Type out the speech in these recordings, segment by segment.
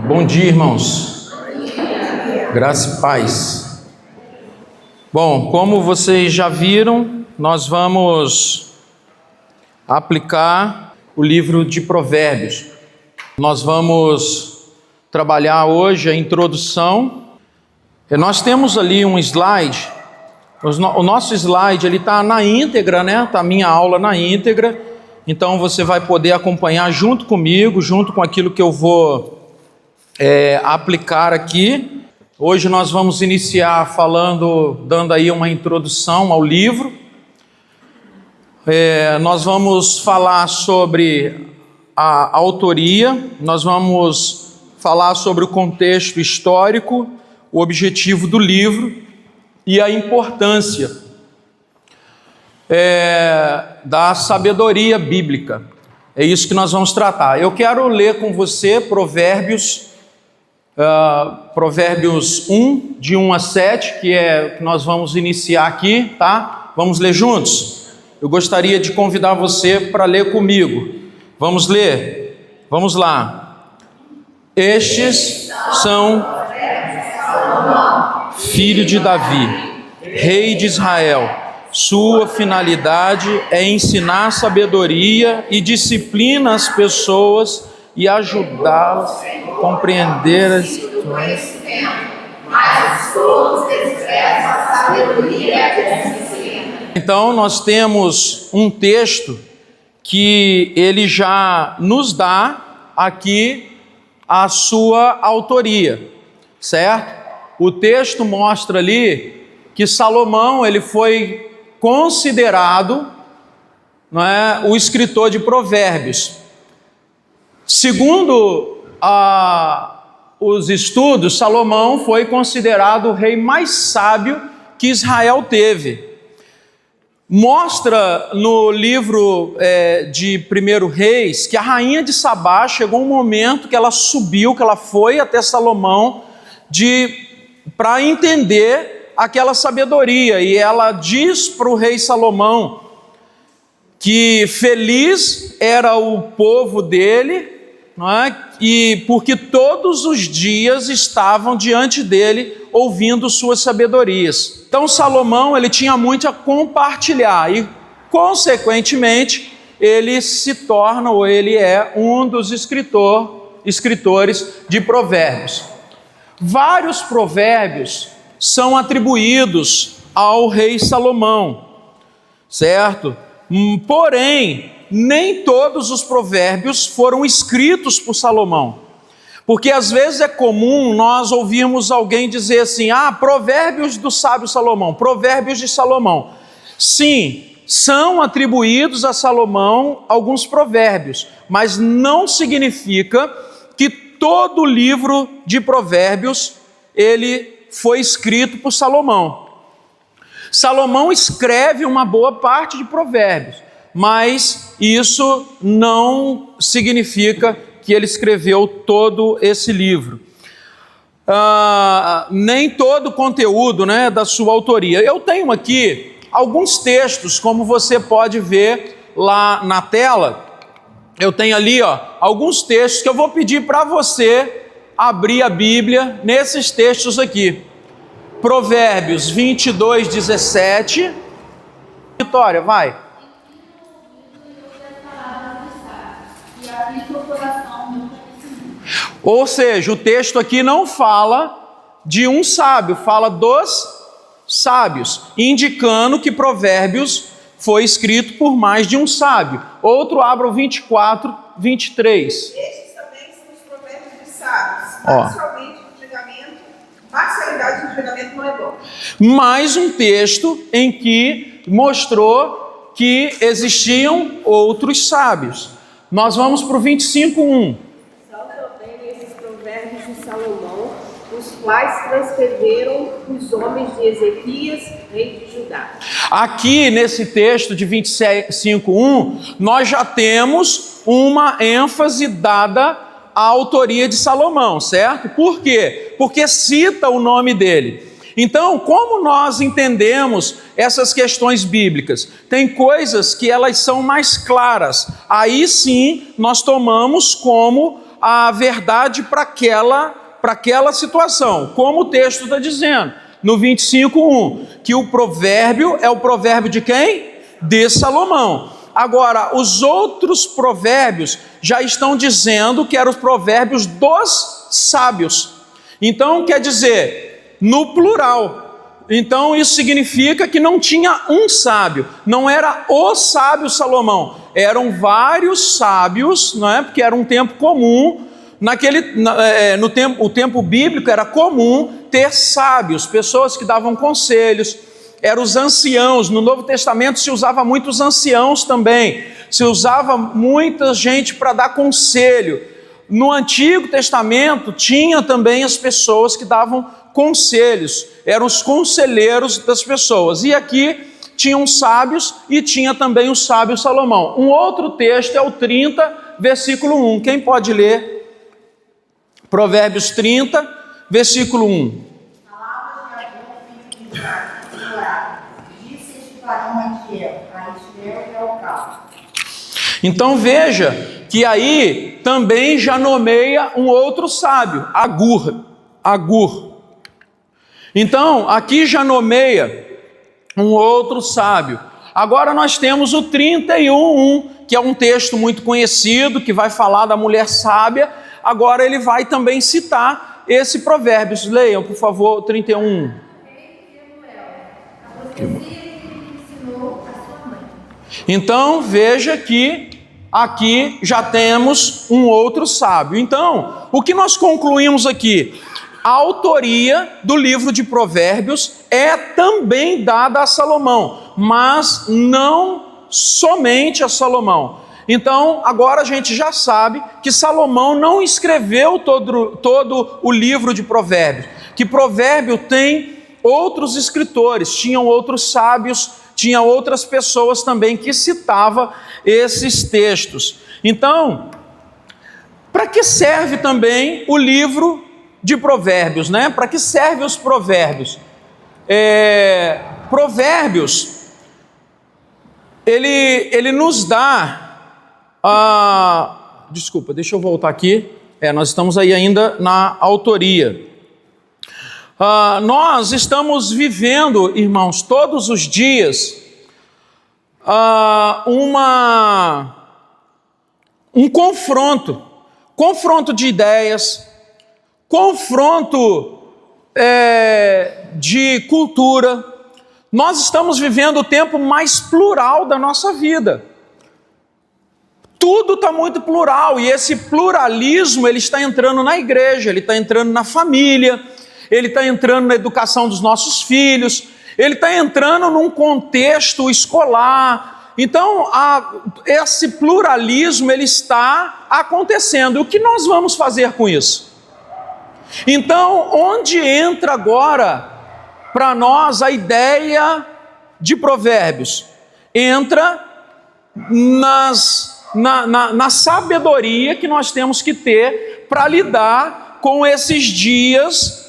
Bom dia, irmãos. Graça e paz. Bom, como vocês já viram, nós vamos aplicar o livro de Provérbios. Nós vamos trabalhar hoje a introdução. Nós temos ali um slide. O nosso slide ele está na íntegra, né? Está a minha aula na íntegra. Então você vai poder acompanhar junto comigo, junto com aquilo que eu vou aplicar aqui. Hoje nós vamos iniciar dando aí uma introdução ao livro. Nós vamos falar sobre a autoria, nós vamos falar sobre o contexto histórico, o objetivo do livro e a importância da sabedoria bíblica. É isso que nós vamos tratar. Eu quero ler com você Provérbios 1, de 1 a 7, que nós vamos iniciar aqui, tá? Vamos ler juntos? Eu gostaria de convidar você para ler comigo. Vamos ler? Vamos lá. Estes são filho de Davi, rei de Israel. Sua finalidade é ensinar sabedoria e disciplina às pessoas e ajudá-las a compreender as situações. Então nós temos um texto que ele já nos dá aqui a sua autoria, certo? O texto mostra ali que Salomão ele foi considerado, não é, o escritor de Provérbios. Segundo os estudos, Salomão foi considerado o rei mais sábio que Israel teve. Mostra no livro de 1 Reis que a rainha de Sabá chegou um momento que ela subiu, que ela foi até Salomão para entender aquela sabedoria, e ela diz para o rei Salomão que feliz era o povo dele, não é? E porque todos os dias estavam diante dele ouvindo suas sabedorias. Então Salomão ele tinha muito a compartilhar e consequentemente ele se torna, ou ele é um dos escritores de provérbios. Vários provérbios são atribuídos ao rei Salomão, certo? Porém, nem todos os provérbios foram escritos por Salomão, porque às vezes é comum nós ouvirmos alguém dizer assim: provérbios do sábio Salomão, provérbios de Salomão. Sim, são atribuídos a Salomão alguns provérbios, mas não significa que todo o livro de provérbios ele foi escrito por Salomão. Salomão escreve uma boa parte de provérbios, mas isso não significa que ele escreveu todo esse livro. Nem todo o conteúdo, né, da sua autoria. Eu tenho aqui alguns textos, como você pode ver lá na tela. Eu tenho ali alguns textos que eu vou pedir para você abrir a Bíblia nesses textos aqui. Provérbios 22, 17. Vitória, vai. Ou seja, o texto aqui não fala de um sábio, fala dos sábios, indicando que Provérbios foi escrito por mais de um sábio. Outro, abra o 24, 23. Estes também são os provérbios de sábios. Parcialidade no julgamento não é bom. Mais um texto em que mostrou que existiam outros sábios. Nós vamos para o 25:1. São também esses provérbios de Salomão, os quais transcreveram os homens de Ezequias, rei de Judá. Aqui nesse texto de 25:1, nós já temos uma ênfase dada à autoria de Salomão, certo? Por quê? Porque cita o nome dele. Então, como nós entendemos essas questões bíblicas? Tem coisas que elas são mais claras. Aí sim, nós tomamos como a verdade para aquela situação, como o texto está dizendo, no 25:1, que o provérbio é o provérbio de quem? De Salomão. Agora, os outros provérbios já estão dizendo que eram os provérbios dos sábios. Então, quer dizer, no plural. Então, isso significa que não tinha um sábio, não era o sábio Salomão, eram vários sábios, não é? Porque era um tempo comum, o tempo bíblico era comum ter sábios, pessoas que davam conselhos, eram os anciãos. No Novo Testamento se usava muito os anciãos também, se usava muita gente para dar conselho. No Antigo Testamento tinha também as pessoas que davam conselhos, eram os conselheiros das pessoas. E aqui tinham sábios e tinha também o sábio Salomão. Um outro texto é o 30, versículo 1. Quem pode ler? Provérbios 30, versículo 1. Palavras de Ageu, filho de Isaac, disse este varão a Israel e ao Cal. Então veja que aí também já nomeia um outro sábio, Agur. Então aqui já nomeia um outro sábio. Agora nós temos o 31:1, que é um texto muito conhecido, que vai falar da mulher sábia. Agora ele vai também citar esse provérbio. Leiam, por favor, 31. Então, veja que aqui já temos um outro sábio. Então, o que nós concluímos aqui? A autoria do livro de Provérbios é também dada a Salomão, mas não somente a Salomão. Então, agora a gente já sabe que Salomão não escreveu todo o livro de Provérbios, que Provérbio tem outros escritores, tinham outros sábios, tinha outras pessoas também que citavam esses textos. Então, para que serve também o livro de Provérbios, né? Para que servem os provérbios? Provérbios, ele nos dá... desculpa, deixa eu voltar aqui. Nós estamos aí ainda na autoria. Nós estamos vivendo, irmãos, todos os dias, um confronto de ideias, confronto de cultura. Nós estamos vivendo o tempo mais plural da nossa vida. Tudo está muito plural, e esse pluralismo ele está entrando na igreja, ele está entrando na família, ele está entrando na educação dos nossos filhos, ele está entrando num contexto escolar. Então, esse pluralismo ele está acontecendo. E o que nós vamos fazer com isso? Então, onde entra agora para nós a ideia de Provérbios? Entra na sabedoria que nós temos que ter para lidar com esses dias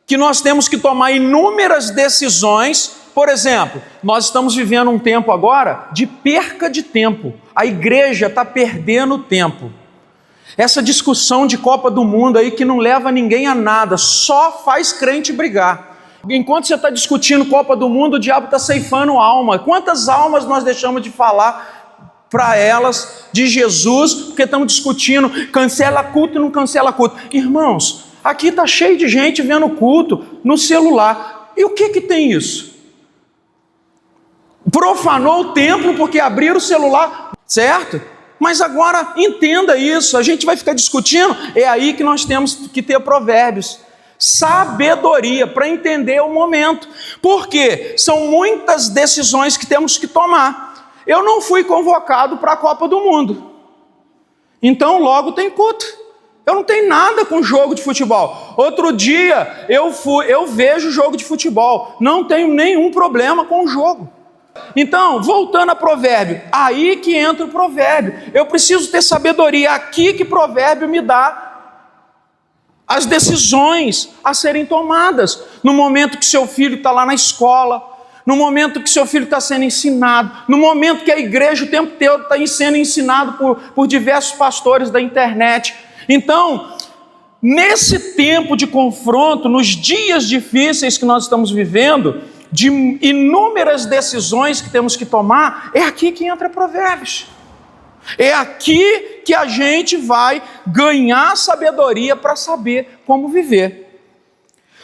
que nós temos que tomar inúmeras decisões. Por exemplo, nós estamos vivendo um tempo agora de perca de tempo. A igreja está perdendo tempo. Essa discussão de Copa do Mundo aí que não leva ninguém a nada, só faz crente brigar. Enquanto você está discutindo Copa do Mundo, o diabo está ceifando alma. Quantas almas nós deixamos de falar para elas de Jesus, porque estamos discutindo, cancela culto e não cancela culto. Irmãos, aqui está cheio de gente vendo culto no celular. E o que tem isso? Profanou o templo porque abriram o celular, certo? Mas agora entenda isso, a gente vai ficar discutindo, é aí que nós temos que ter provérbios. Sabedoria para entender o momento. Porque são muitas decisões que temos que tomar. Eu não fui convocado para a Copa do Mundo. Então logo tem culto. Eu não tenho nada com jogo de futebol. Outro dia eu vejo jogo de futebol. Não tenho nenhum problema com o jogo. Então, voltando a provérbio, aí que entra o provérbio. Eu preciso ter sabedoria, aqui que provérbio me dá as decisões a serem tomadas. No momento que seu filho está lá na escola, no momento que seu filho está sendo ensinado, no momento que a igreja o tempo todo está sendo ensinado por diversos pastores da internet. Então, nesse tempo de confronto, nos dias difíceis que nós estamos vivendo, de inúmeras decisões que temos que tomar, é aqui que entra Provérbios. É aqui que a gente vai ganhar sabedoria para saber como viver.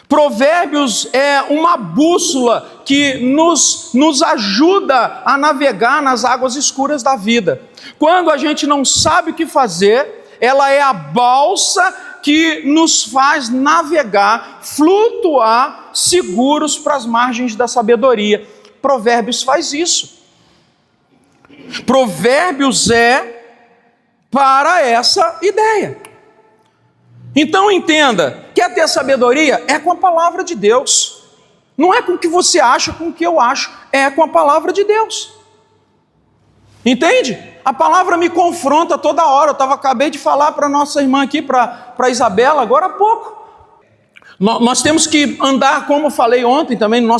Provérbios é uma bússola que nos ajuda a navegar nas águas escuras da vida. Quando a gente não sabe o que fazer, ela é a balsa que nos faz navegar, flutuar seguros para as margens da sabedoria. Provérbios faz isso. Provérbios é para essa ideia. Então entenda, quer ter sabedoria? É com a palavra de Deus. Não é com o que você acha, com o que eu acho, é com a palavra de Deus. Entende? A palavra me confronta toda hora. Acabei de falar para nossa irmã aqui, para Isabela, agora há pouco. Nós temos que andar, como falei ontem também no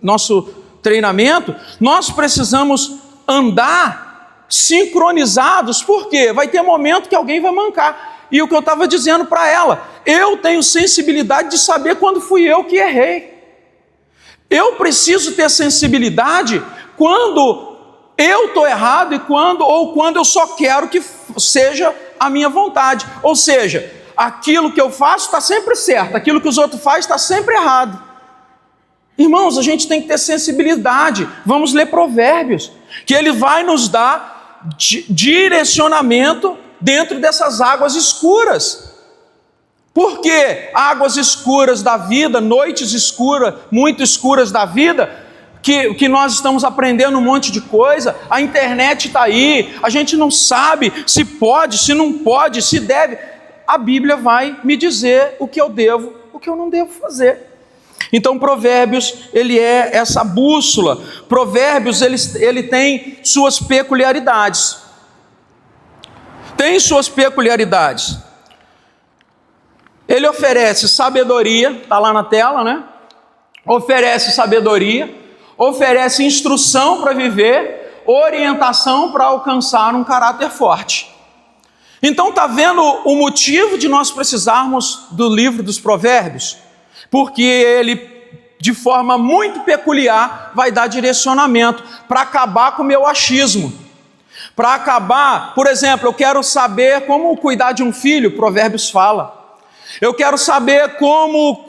nosso treinamento, nós precisamos andar sincronizados, porque vai ter momento que alguém vai mancar. E o que eu estava dizendo para ela, eu tenho sensibilidade de saber quando fui eu que errei. Eu preciso ter sensibilidade quando eu estou errado e quando eu só quero que seja a minha vontade. Ou seja, aquilo que eu faço está sempre certo, aquilo que os outros fazem está sempre errado. Irmãos, a gente tem que ter sensibilidade. Vamos ler Provérbios, que ele vai nos dar direcionamento dentro dessas águas escuras. Porque águas escuras da vida, noites escuras, muito escuras da vida, que nós estamos aprendendo um monte de coisa, a internet está aí, a gente não sabe se pode, se não pode, se deve. A Bíblia vai me dizer o que eu devo, o que eu não devo fazer. Então Provérbios, ele é essa bússola. Provérbios, ele tem suas peculiaridades. Tem suas peculiaridades. Ele oferece sabedoria, está lá na tela, né? Oferece sabedoria, oferece instrução para viver, orientação para alcançar um caráter forte. Então está vendo o motivo de nós precisarmos do livro dos Provérbios? Porque ele, de forma muito peculiar, vai dar direcionamento para acabar com o meu achismo. Para acabar, por exemplo, eu quero saber como cuidar de um filho, Provérbios fala. Eu quero saber como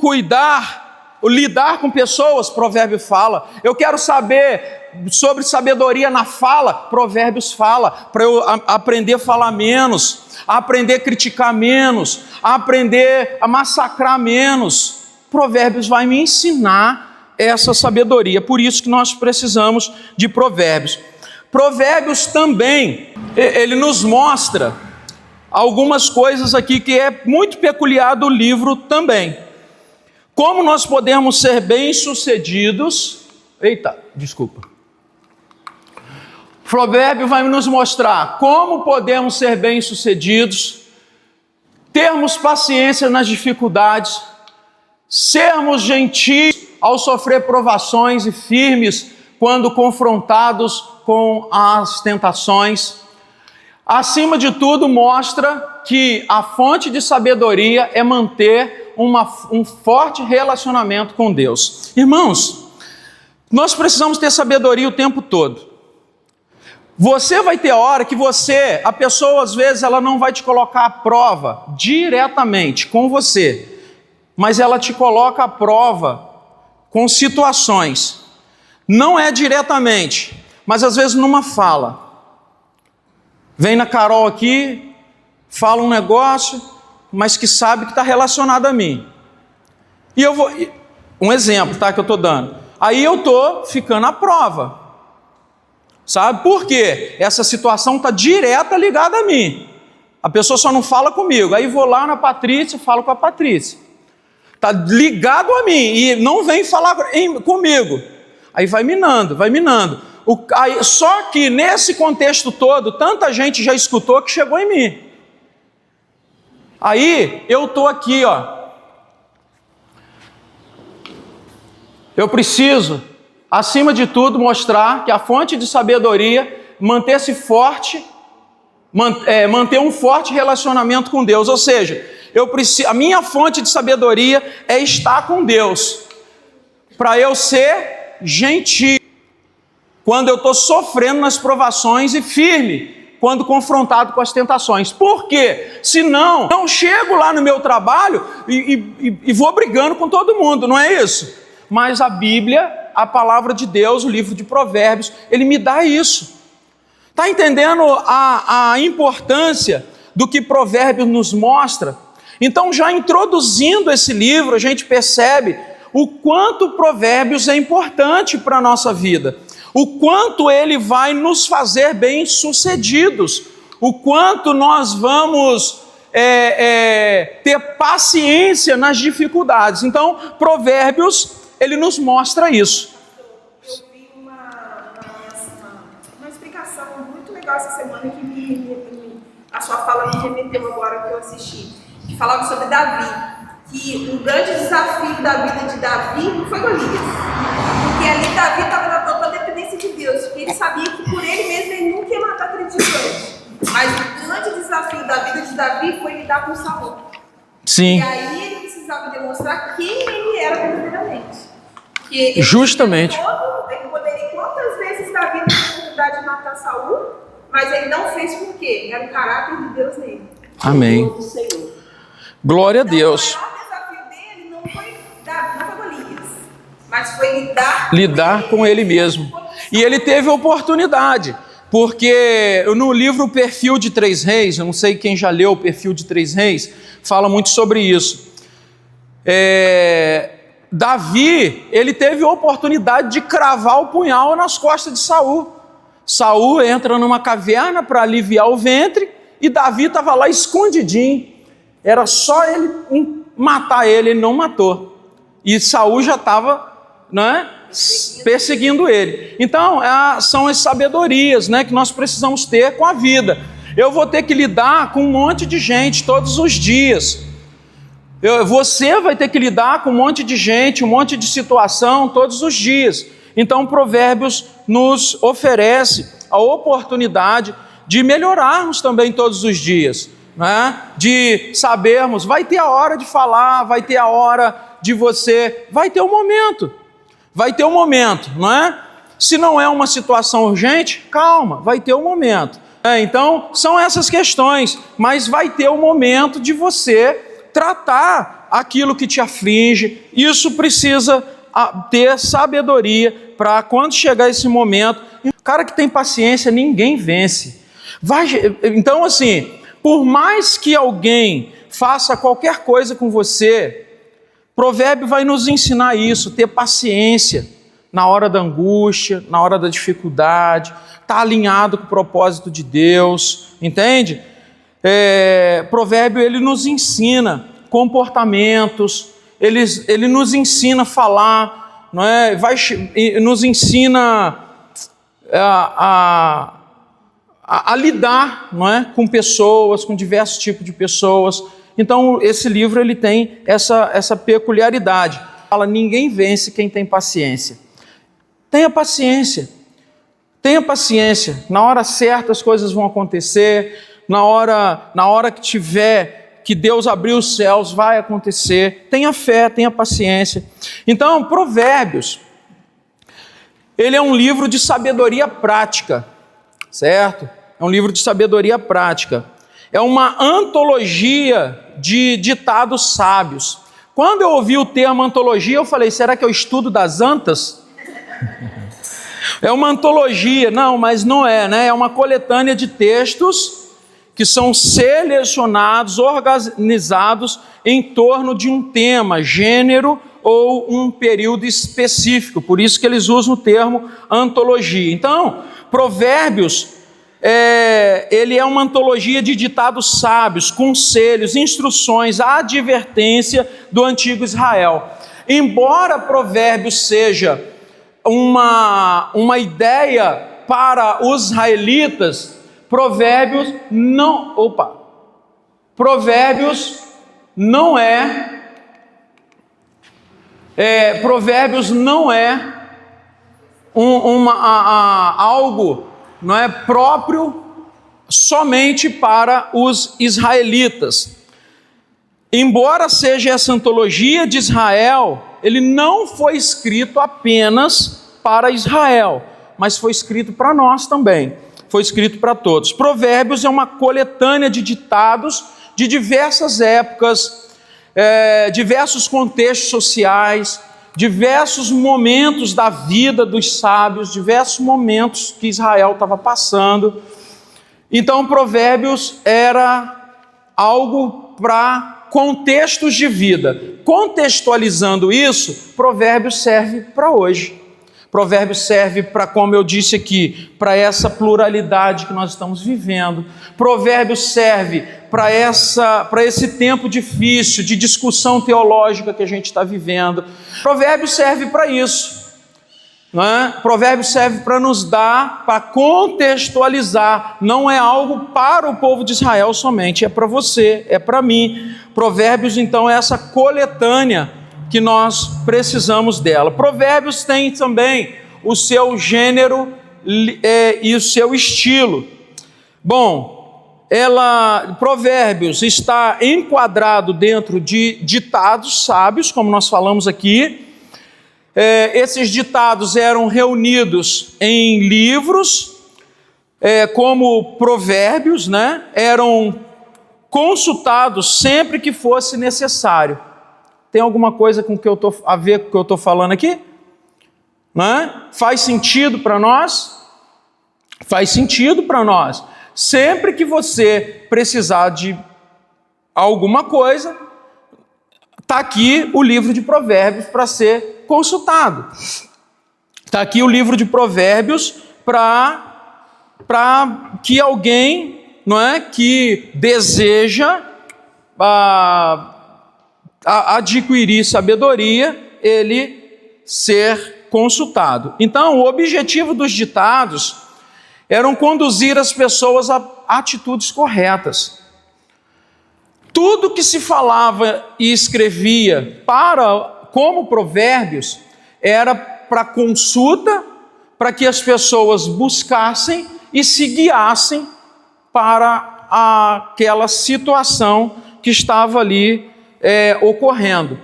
lidar com pessoas, Provérbios fala. Eu quero saber sobre sabedoria na fala, Provérbios fala. Para eu aprender a falar menos, aprender a criticar menos, aprender a massacrar menos. Provérbios vai me ensinar essa sabedoria. Por isso que nós precisamos de Provérbios. Provérbios também, ele nos mostra algumas coisas aqui que é muito peculiar do livro também. Como nós podemos ser bem-sucedidos. Provérbio vai nos mostrar como podemos ser bem-sucedidos, termos paciência nas dificuldades, sermos gentis ao sofrer provações e firmes quando confrontados com as tentações. Acima de tudo, mostra que a fonte de sabedoria é manter um forte relacionamento com Deus. Irmãos, nós precisamos ter sabedoria o tempo todo. Você vai ter hora que a pessoa às vezes ela não vai te colocar à prova diretamente com você, mas ela te coloca à prova com situações. Não é diretamente, mas às vezes numa fala. Vem na Carol aqui, fala um negócio, mas que sabe que está relacionado a mim. E eu vou... Um exemplo, tá, que eu estou dando. Aí eu estou ficando à prova. Sabe por quê? Essa situação está direta ligada a mim. A pessoa só não fala comigo. Aí vou lá na Patrícia, falo com a Patrícia. Está ligado a mim e não vem falar comigo. Aí vai minando. Só que nesse contexto todo, tanta gente já escutou que chegou em mim. Aí eu estou aqui, Eu preciso, acima de tudo, mostrar que a fonte de sabedoria, manter-se forte manter um forte relacionamento com Deus. Ou seja, a minha fonte de sabedoria é estar com Deus, para eu ser gentil quando eu estou sofrendo nas provações e firme quando confrontado com as tentações. Por quê? Senão, não chego lá no meu trabalho e vou brigando com todo mundo, não é isso? Mas a Bíblia, a palavra de Deus, o livro de Provérbios, ele me dá isso. Está entendendo a importância do que Provérbios nos mostra? Então, já introduzindo esse livro, a gente percebe o quanto Provérbios é importante para a nossa vida, o quanto ele vai nos fazer bem-sucedidos, o quanto nós vamos ter paciência nas dificuldades. Então, Provérbios, ele nos mostra isso. Eu vi uma explicação muito legal essa semana que a sua fala me remeteu agora que eu assisti, que falava sobre Davi. Que o grande desafio da vida de Davi não foi Golias, porque ali Davi estava na total dependência de Deus, porque ele sabia que por ele mesmo ele nunca ia matar aquele gigante. Mas o grande desafio da vida de Davi foi lidar com Saul. Sim. E aí ele precisava demonstrar quem ele era verdadeiramente. Ele justamente. Ele poderia, quantas vezes Davi teve a oportunidade de matar Saul, mas ele não fez por quê? Era o caráter de Deus nele. Amém. Do Senhor. Glória a Deus. Não foi Golias, mas foi lidar com ele mesmo. E ele teve oportunidade, porque no livro O Perfil de Três Reis, eu não sei quem já leu O Perfil de Três Reis, fala muito sobre isso. Davi, ele teve a oportunidade de cravar o punhal nas costas de Saul. Saul entra numa caverna para aliviar o ventre, e Davi estava lá escondidinho. Era só ele matar ele não matou. E Saul já estava, né, perseguindo ele. Então, são as sabedorias, né, que nós precisamos ter com a vida. Eu vou ter que lidar com um monte de gente todos os dias. Você vai ter que lidar com um monte de gente, um monte de situação todos os dias. Então, Provérbios nos oferece a oportunidade de melhorarmos também todos os dias. Né? De sabermos, vai ter a hora de falar, vai ter a hora de vai ter um momento, não é? Se não é uma situação urgente, calma, vai ter um momento. Então, são essas questões, mas vai ter um momento de você tratar aquilo que te aflige. Isso precisa ter sabedoria para quando chegar esse momento. O cara que tem paciência, ninguém vence. Então, assim, por mais que alguém faça qualquer coisa com você, Provérbio vai nos ensinar isso, ter paciência na hora da angústia, na hora da dificuldade, estar alinhado com o propósito de Deus, entende? Provérbio, ele nos ensina comportamentos, ele nos ensina a falar, não é? Nos ensina a lidar, não é? Com pessoas, com diversos tipos de pessoas. Então, esse livro ele tem essa peculiaridade. Fala, ninguém vence quem tem paciência. Tenha paciência. Tenha paciência. Na hora certa as coisas vão acontecer. Na hora que tiver, que Deus abrir os céus, vai acontecer. Tenha fé, tenha paciência. Então, Provérbios, ele é um livro de sabedoria prática, certo? É um livro de sabedoria prática. É uma antologia de ditados sábios. Quando eu ouvi o termo antologia, eu falei, será que é o estudo das antas? É uma antologia. Não, mas não é, né? É uma coletânea de textos que são selecionados, organizados em torno de um tema, gênero ou um período específico. Por isso que eles usam o termo antologia. Então, Provérbios, ele é uma antologia de ditados sábios, conselhos, instruções, advertência do antigo Israel. Embora Provérbios seja uma ideia para os israelitas, Provérbios não é algo, não é próprio somente para os israelitas. Embora seja essa antologia de Israel, ele não foi escrito apenas para Israel, mas foi escrito para nós também, foi escrito para todos. Provérbios é uma coletânea de ditados de diversas épocas, diversos contextos sociais, diversos momentos da vida dos sábios, diversos momentos que Israel estava passando. Então, Provérbios era algo para contextos de vida. Contextualizando isso, Provérbios serve para hoje. Provérbios serve para, como eu disse aqui, para essa pluralidade que nós estamos vivendo. Provérbios serve para esse tempo difícil de discussão teológica que a gente está vivendo. Provérbios serve para isso, não é? Provérbios serve para nos dar, para contextualizar. Não é algo para o povo de Israel somente, é para você, é para mim. Provérbios, então, é essa coletânea que nós precisamos dela. Provérbios tem também o seu gênero e o seu estilo. Bom, Provérbios está enquadrado dentro de ditados sábios, como nós falamos aqui. Esses ditados eram reunidos em livros, como provérbios, né? Eram consultados sempre que fosse necessário. Tem alguma coisa a ver com o que eu estou falando aqui? Não é? Faz sentido para nós? Faz sentido para nós. Sempre que você precisar de alguma coisa, está aqui o livro de Provérbios para ser consultado. Está aqui o livro de Provérbios para que alguém, não é, que deseja adquirir sabedoria, ele ser consultado. Então, o objetivo dos ditados eram conduzir as pessoas a atitudes corretas. Tudo que se falava e escrevia como provérbios era para consulta, para que as pessoas buscassem e se guiassem para aquela situação que estava ali ocorrendo.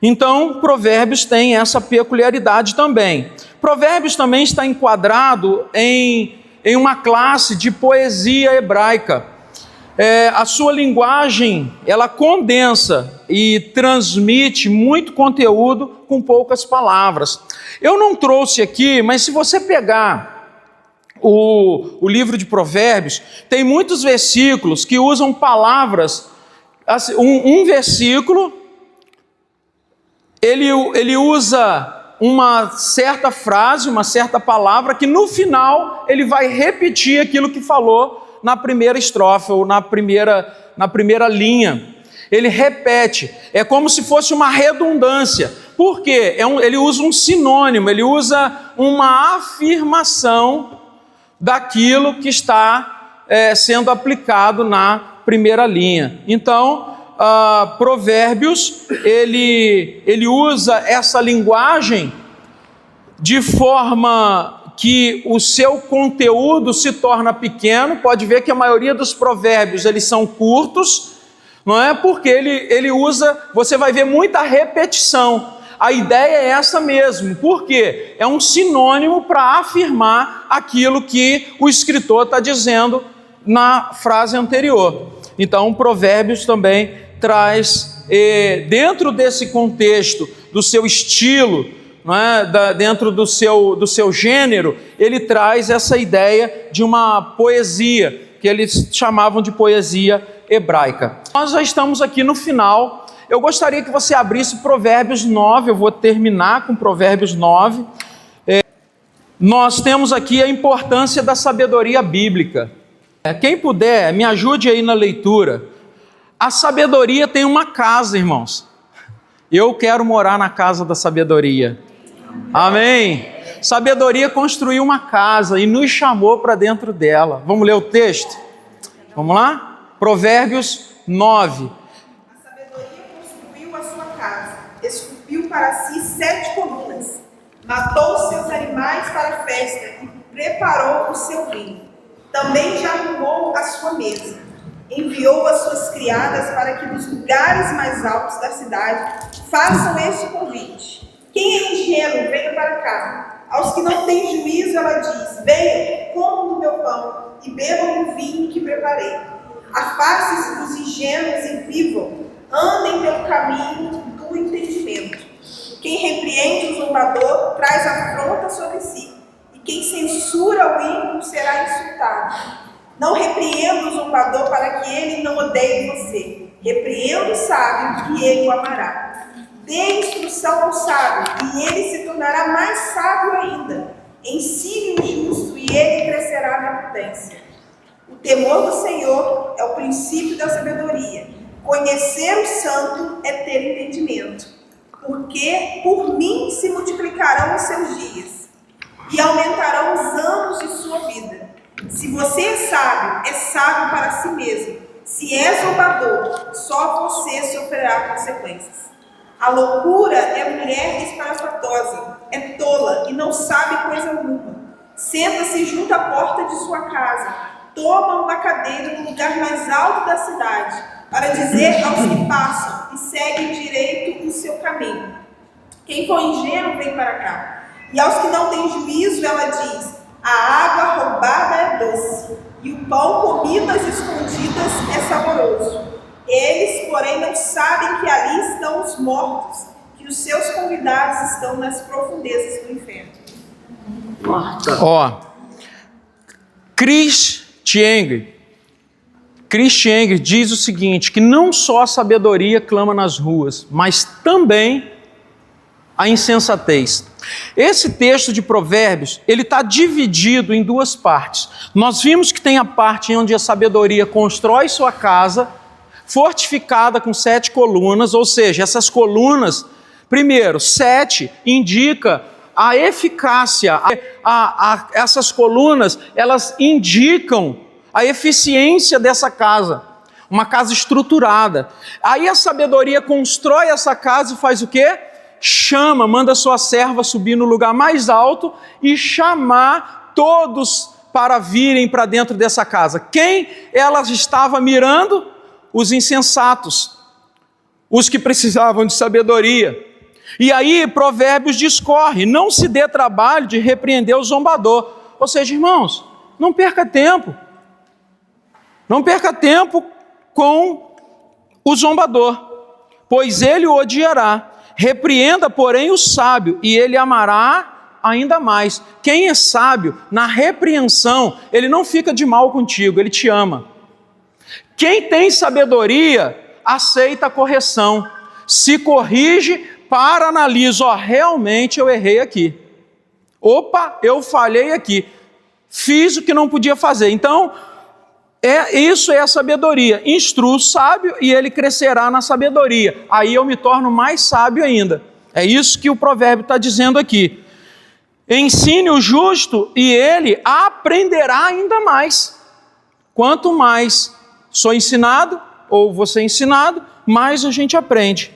Então, Provérbios tem essa peculiaridade também. Provérbios também está enquadrado em uma classe de poesia hebraica. A sua linguagem, ela condensa e transmite muito conteúdo com poucas palavras. Eu não trouxe aqui, mas se você pegar o livro de Provérbios, tem muitos versículos que usam palavras. Um versículo, ele usa uma certa frase, uma certa palavra, que no final ele vai repetir aquilo que falou na primeira estrofe, ou na primeira linha. Ele repete, é como se fosse uma redundância. Por quê? Ele usa um sinônimo, ele usa uma afirmação daquilo que está sendo aplicado na primeira linha. Então, Provérbios, ele usa essa linguagem de forma que o seu conteúdo se torna pequeno. Pode ver que a maioria dos provérbios, eles são curtos, não é? Porque ele usa, você vai ver muita repetição. A ideia é essa mesmo, porque é um sinônimo para afirmar aquilo que o escritor está dizendo na frase anterior. Então, Provérbios também traz, dentro desse contexto, do seu estilo, não é? Dentro do seu gênero, ele traz essa ideia de uma poesia, que eles chamavam de poesia hebraica. Nós já estamos aqui no final. Eu gostaria que você abrisse Provérbios 9, eu vou terminar com Provérbios 9. Nós temos aqui a importância da sabedoria bíblica. Quem puder, me ajude aí na leitura. A sabedoria tem uma casa, irmãos. Eu quero morar na casa da sabedoria. Amém? Sabedoria construiu uma casa e nos chamou para dentro dela. Vamos ler o texto? Vamos lá? Provérbios 9. A sabedoria construiu a sua casa, esculpiu para si 7 colunas, matou os seus animais para a festa e preparou o seu vinho. Também já arrumou a sua mesa. Enviou as suas criadas para que nos lugares mais altos da cidade façam este convite. Quem é ingênuo, venha para cá. Aos que não têm juízo, ela diz: venham, comam do meu pão e bebam do vinho que preparei. Afastem-se dos ingênuos e vivam. Andem pelo caminho do entendimento. Quem repreende o zombador traz afronta sobre si. E quem censura o ímpio será insultado. Não repreenda o zombador para que ele não odeie você. Repreenda o sábio e ele o amará. Dê instrução ao sábio e ele se tornará mais sábio ainda. Ensine o justo e ele crescerá na prudência. O temor do Senhor é o princípio da sabedoria. Conhecer o santo é ter entendimento. Porque por mim se multiplicarão os seus dias e aumentarão os anos de sua vida. Se você é sábio para si mesmo. Se é zombador, só você sofrerá consequências. A loucura é mulher espalhafatosa, é tola e não sabe coisa alguma. Senta-se junto à porta de sua casa, toma uma cadeira no lugar mais alto da cidade, para dizer aos que passam e segue direito o seu caminho. Quem for ingênuo, vem para cá. E aos que não têm juízo, ela diz: a água roubada é doce, e o pão comido às escondidas é saboroso. Eles, porém, não sabem que ali estão os mortos, que os seus convidados estão nas profundezas do inferno. Chris Tiengri diz o seguinte, que não só a sabedoria clama nas ruas, mas também a insensatez. Esse texto de Provérbios, ele está dividido em duas partes. Nós vimos que tem a parte onde a sabedoria constrói sua casa, fortificada com 7 colunas, ou seja, essas colunas, primeiro, 7 indica a eficácia, essas colunas, elas indicam a eficiência dessa casa, uma casa estruturada. Aí a sabedoria constrói essa casa e faz o quê? Manda sua serva subir no lugar mais alto e chamar todos para virem para dentro dessa casa. Quem ela estava mirando? Os insensatos, os que precisavam de sabedoria. E aí Provérbios discorre: não se dê trabalho de repreender o zombador. Ou seja, irmãos, não perca tempo. Não perca tempo com o zombador, pois ele o odiará. Repreenda, porém, o sábio, e ele amará ainda mais. Quem é sábio, na repreensão, ele não fica de mal contigo, ele te ama. Quem tem sabedoria, aceita a correção. Se corrige, analisa, realmente eu errei aqui. Eu falhei aqui. Fiz o que não podia fazer. Então, isso é a sabedoria. Instrua o sábio e ele crescerá na sabedoria. Aí eu me torno mais sábio ainda. É isso que o provérbio está dizendo aqui. Ensine o justo e ele aprenderá ainda mais. Quanto mais sou ensinado, ou você é ensinado, mais a gente aprende.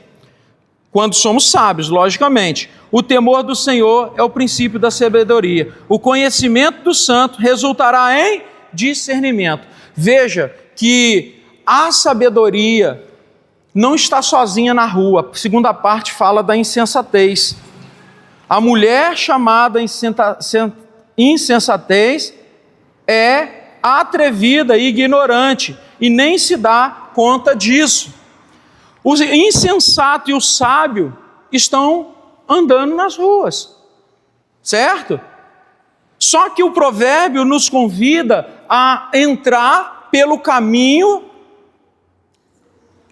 Quando somos sábios, logicamente. O temor do Senhor é o princípio da sabedoria. O conhecimento do santo resultará em discernimento. Veja que a sabedoria não está sozinha na rua. A segunda parte fala da insensatez. A mulher chamada insensatez é atrevida e ignorante e nem se dá conta disso. O insensato e o sábio estão andando nas ruas, certo? Só que o provérbio nos convida a entrar pelo caminho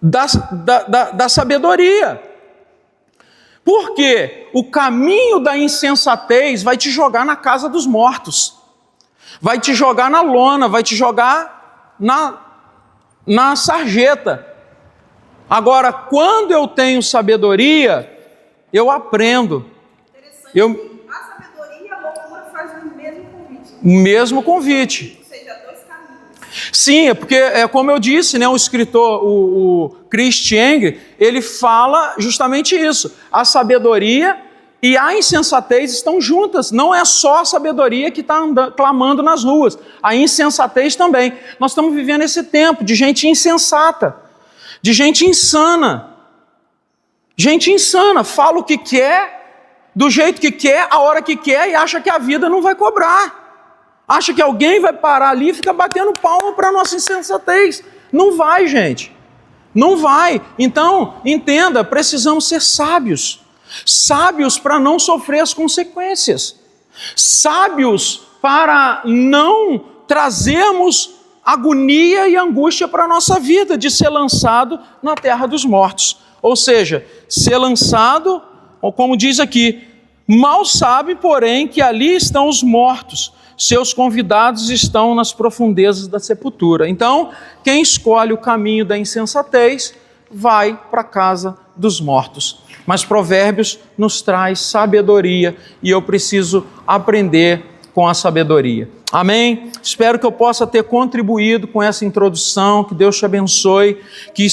da sabedoria. Porque o caminho da insensatez vai te jogar na casa dos mortos, vai te jogar na lona, vai te jogar na sarjeta. Agora, quando eu tenho sabedoria, eu aprendo. A sabedoria e a loucura fazem o mesmo convite. O mesmo convite. Ou seja, 2 caminhos. Sim, é porque, como eu disse, né, o escritor, o Chris Tiengri, ele fala justamente isso. A sabedoria e a insensatez estão juntas. Não é só a sabedoria que está clamando nas ruas, a insensatez também. Nós estamos vivendo esse tempo de gente insensata, de gente insana. Gente insana, fala o que quer, do jeito que quer, a hora que quer e acha que a vida não vai cobrar. Acha que alguém vai parar ali e fica batendo palma para a nossa insensatez. Não vai, gente. Não vai. Então, entenda, precisamos ser sábios. Sábios para não sofrer as consequências. Sábios para não trazermos agonia e angústia para a nossa vida, de ser lançado na terra dos mortos. Ou seja, ser lançado, ou como diz aqui, mal sabe, porém, que ali estão os mortos. Seus convidados estão nas profundezas da sepultura. Então, quem escolhe o caminho da insensatez vai para a casa dos mortos. Mas Provérbios nos traz sabedoria e eu preciso aprender com a sabedoria. Amém? Espero que eu possa ter contribuído com essa introdução. Que Deus te abençoe. Que